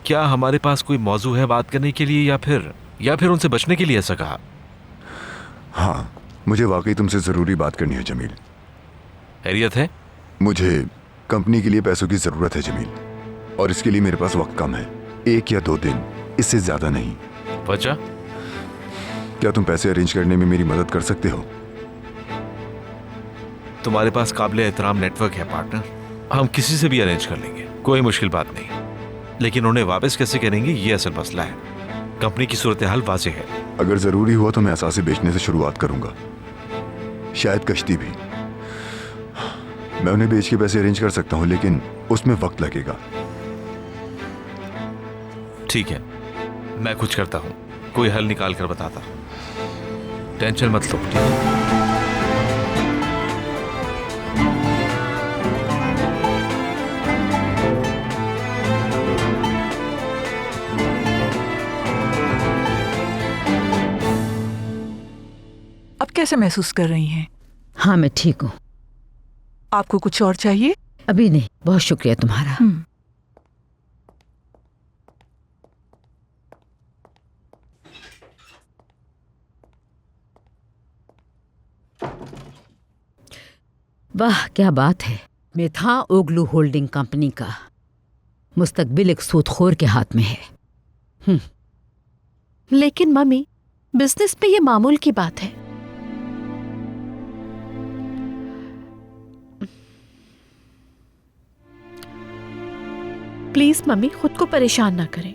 क्या हमारे पास कोई मौजू है बात करने के लिए, या फिर उनसे बचने के लिए ऐसा कहा? हाँ, मुझे वाकई तुमसे ज़रूरी बात करनी है जमील। खैरियत है? मुझे कंपनी के लिए पैसों की ज़रूरत है जमील, और इसके लिए मेरे पास वक्त कम है, 1 या 2 दिन, इससे ज़्यादा नहीं। वजह? क्या तुम पैसे अरेंज करने में मेरी मदद कर सकते हो? तुम्हारे पास काबिल एहतराम नेटवर्क है पार्टनर, हम किसी से भी अरेंज कर लेंगे, कोई मुश्किल बात नहीं। लेकिन उन्हें वापस कैसे करेंगे, ये असल मसला है। कंपनी की सूरत हाल वाज़ेह है। अगर ज़रूरी हुआ तो मैं असासे बेचने से शुरुआत करूंगा, शायद कश्ती भी। मैं उन्हें बेच के पैसे अरेंज कर सकता हूं, लेकिन उसमें वक्त लगेगा। ठीक है, मैं कुछ करता हूं, कोई हल निकाल कर बताता हूं, टेंशन मत लो। ठीक है? अब कैसे महसूस कर रही हैं? हाँ, मैं ठीक हूँ। आपको कुछ और चाहिए? अभी नहीं, बहुत शुक्रिया तुम्हारा। वाह, क्या बात है। मेथा ओगलू होल्डिंग कंपनी का मुस्तकबिल एक सूदखोर के हाथ में है। लेकिन मम्मी, बिजनेस में ये मामूल की बात है। प्लीज मम्मी, खुद को परेशान ना करें।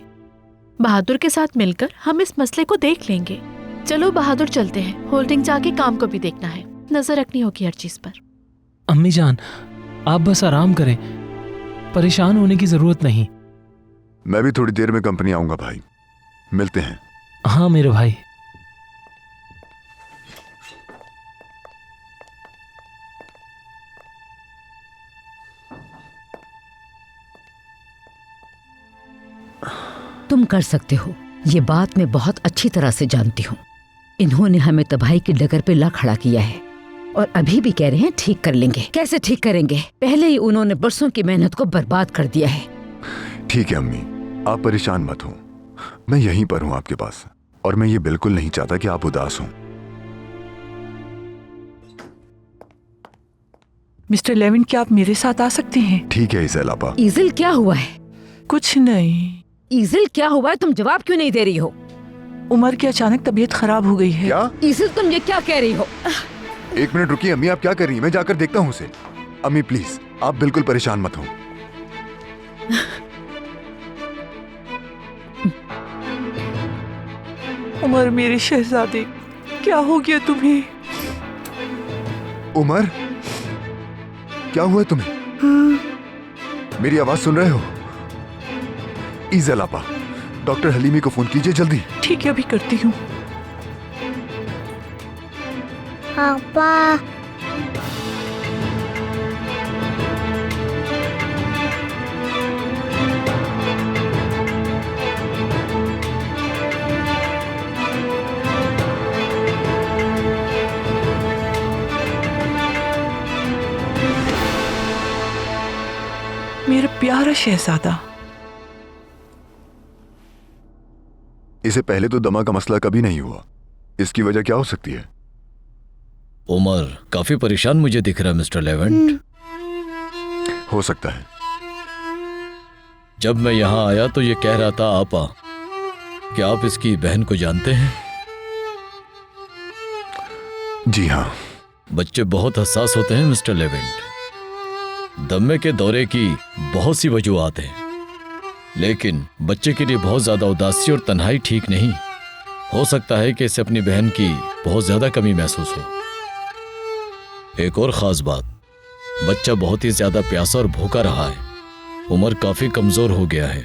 बहादुर के साथ मिलकर हम इस मसले को देख लेंगे। चलो बहादुर, चलते हैं। होल्डिंग जाके काम को भी देखना है, नजर रखनी होगी हर चीज पर। अम्मी जान, आप बस आराम करें, परेशान होने की जरूरत नहीं। मैं भी थोड़ी देर में कंपनी आऊंगा भाई, मिलते हैं। हाँ मेरे भाई। तुम कर सकते हो, ये बात मैं बहुत अच्छी तरह से जानती हूँ। इन्होंने हमें तबाही की डगर पे ला खड़ा किया है, और अभी भी कह रहे हैं ठीक कर लेंगे। कैसे ठीक करेंगे? पहले ही उन्होंने बरसों की मेहनत को बर्बाद कर दिया है। ठीक है अम्मी, आप परेशान मत हो, मैं यहीं पर हूँ आपके पास, और मैं ये बिल्कुल नहीं चाहता कि आप उदास हों। मिस्टर लेविन, क्या आप मेरे साथ आ सकते हैं? ठीक है इज़ेल आपा। ईजिल, क्या हुआ है? कुछ नहीं। ईजिल, क्या हुआ है? तुम जवाब क्यों नहीं दे रही हो? उमर की अचानक तबीयत खराब हो गई है। क्या? ईजिल, तुम ये क्या कह रही हो? 1 मिनट रुकिए अम्मी, आप क्या कर रही हैं? मैं जाकर देखता हूँ उसे। अम्मी प्लीज, आप बिल्कुल परेशान मत हो। उमर, मेरे शहजादे, क्या हो गया तुम्हें? उमर, क्या हुआ तुम्हें? मेरी आवाज सुन रहे हो? ईज़ेल आपा, डॉक्टर हलीमी को फोन कीजिए जल्दी। ठीक है, अभी करती हूँ। पापा, मेरा प्यारा शहजादा। इसे पहले तो दमा का मसला कभी नहीं हुआ, इसकी वजह क्या हो सकती है? उमर काफी परेशान मुझे दिख रहा है मिस्टर लेवेंट। हो सकता है। जब मैं यहाँ आया तो ये कह रहा था आपा, क्या आप इसकी बहन को जानते हैं? जी हाँ। बच्चे बहुत हसास होते हैं मिस्टर लेवेंट। दमे के दौरे की बहुत सी वजूहात हैं, लेकिन बच्चे के लिए बहुत ज्यादा उदासी और तन्हाई ठीक नहीं। हो सकता है कि इसे अपनी बहन की बहुत ज्यादा कमी महसूस हो। एक और खास बात, बच्चा बहुत ही ज्यादा प्यासा और भूखा रहा है। उमर काफी कमजोर हो गया है।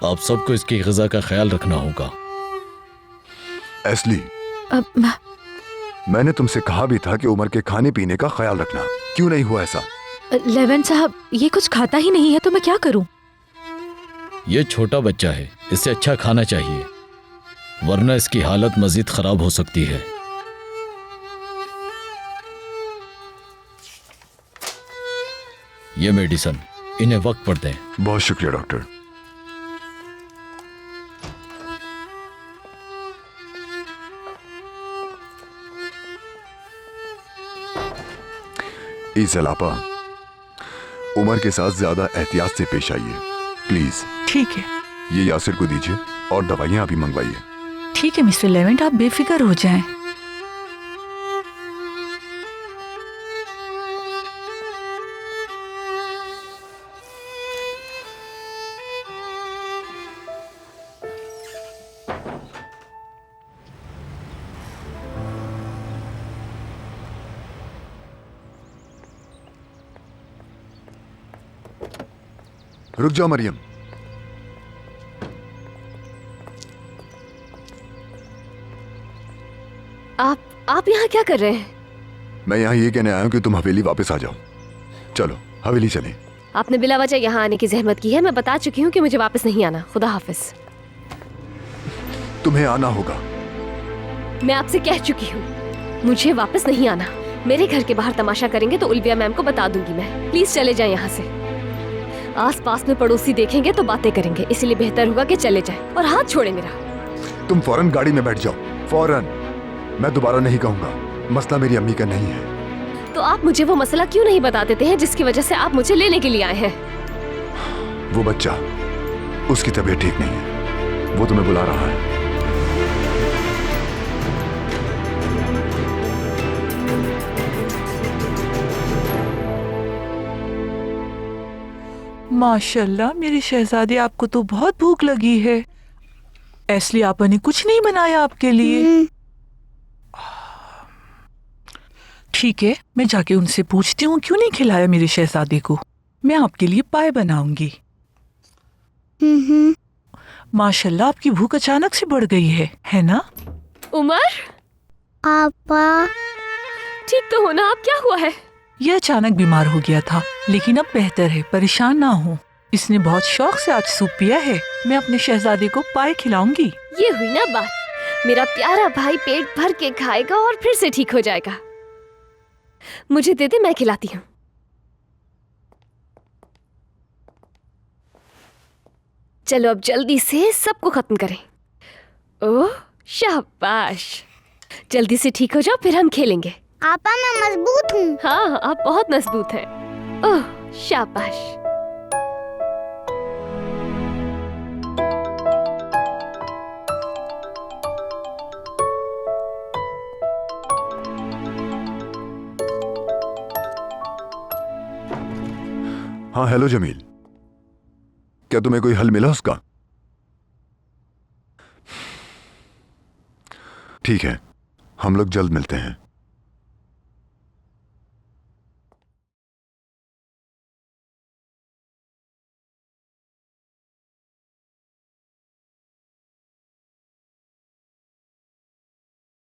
आप सबको इसकी ग़िज़ा का ख्याल रखना होगा। एस्ली, अब मैंने तुमसे कहा भी था कि उमर के खाने पीने का ख्याल रखना, क्यों नहीं हुआ ऐसा? लेवेंट साहब, ये कुछ खाता ही नहीं है, तो मैं क्या करूं? ये छोटा बच्चा है, इसे अच्छा खाना चाहिए, वरना इसकी हालत मजीद खराब हो सकती है। ये मेडिसन इन्हें वक्त पर दें। बहुत शुक्रिया डॉक्टर। ईसल आपा, उमर के साथ ज्यादा एहतियात से पेश आइए प्लीज। ठीक है, ये यासिर को दीजिए और दवाइयां अभी मंगवाइए। ठीक है मिस्टर लेवेंट, आप बेफिक्र हो जाएं। रुक जाओ मरियम। आप यहाँ क्या कर रहे हैं? मैं यहाँ ये कहने आया हूँ कि तुम हवेली वापस आ जाओ। चलो हवेली चलें। आपने बिला वजह यहाँ आने की जहमत की है। मैं बता चुकी हूँ कि मुझे वापस नहीं आना। खुदा हाफिज। तुम्हें आना होगा। मैं आपसे कह चुकी हूँ, मुझे वापस नहीं आना। मेरे घर के बाहर तमाशा करेंगे तो उल्विया मैम को बता दूंगी मैं। प्लीज चले जाएं यहाँ से। आस पास में पड़ोसी देखेंगे तो बातें करेंगे, इसलिए बेहतर होगा कि चले जाएं। और हाथ छोड़े मेरा। तुम फौरन गाड़ी में बैठ जाओ, फौरन। मैं दोबारा नहीं कहूंगा, मसला मेरी अम्मी का नहीं है। तो आप मुझे वो मसला क्यों नहीं बता देते हैं जिसकी वजह से आप मुझे लेने के लिए आए हैं? वो बच्चा, उसकी तबीयत ठीक नहीं है, वो तुम्हें बुला रहा है। माशाल्लाह मेरी शहजादी, आपको तो बहुत भूख लगी है। एसली आपा ने कुछ नहीं बनाया आपके लिए? ठीक है, मैं जाके उनसे पूछती हूँ क्यों नहीं खिलाया मेरी शहजादी को। मैं आपके लिए पाए बनाऊंगी। माशाल्लाह आपकी भूख अचानक से बढ़ गई है ना? उमर, आपा, ठीक तो हो ना? आप क्या हुआ है? ये अचानक बीमार हो गया था, लेकिन अब बेहतर है। परेशान ना हो। इसने बहुत शौक से आज सूप पिया है। मैं अपने शहजादे को पाए खिलाऊंगी। ये हुई ना बात। मेरा प्यारा भाई पेट भर के खाएगा और फिर से ठीक हो जाएगा। मुझे दे दे, मैं खिलाती हूँ। चलो अब जल्दी से सबको खत्म करें। ओह शाबाश, जल्दी से ठीक हो जाओ फिर हम खेलेंगे। आपा मैं मजबूत हूँ। हाँ, आप बहुत मजबूत हैं। ओह शाबाश। हाँ हेलो जमील, क्या तुम्हें कोई हल मिला उसका? ठीक है, हम लोग जल्द मिलते हैं।